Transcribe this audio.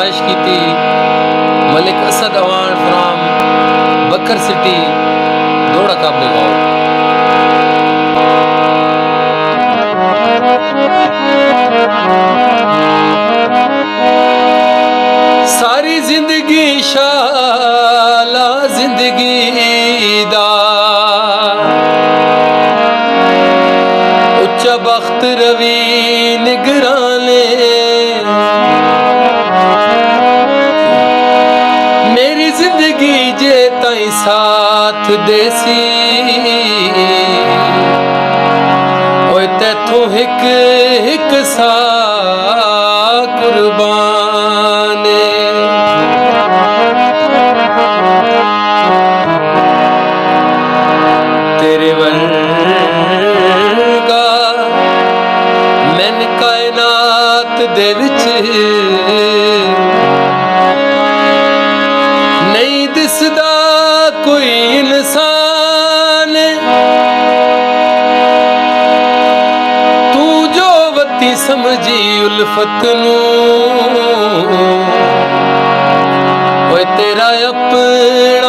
फरमाइश की थी मलिक असद अवान फ्राम बकर सिटी दौड़ा काबले गाँव। सारी जिंदगी शाला जिंदगी दा उच्चा बख्त रवि निगराने मेरी जिंदगी जे ताई साथ देसी ओए तैथों हिक हिक सा कुर्बाने। तेरे वर्गा मैन कायनात दे विच नहीं दिसदा कोई इंसान। तू जो वती समझी उल्फत नूं ओए तेरा अपना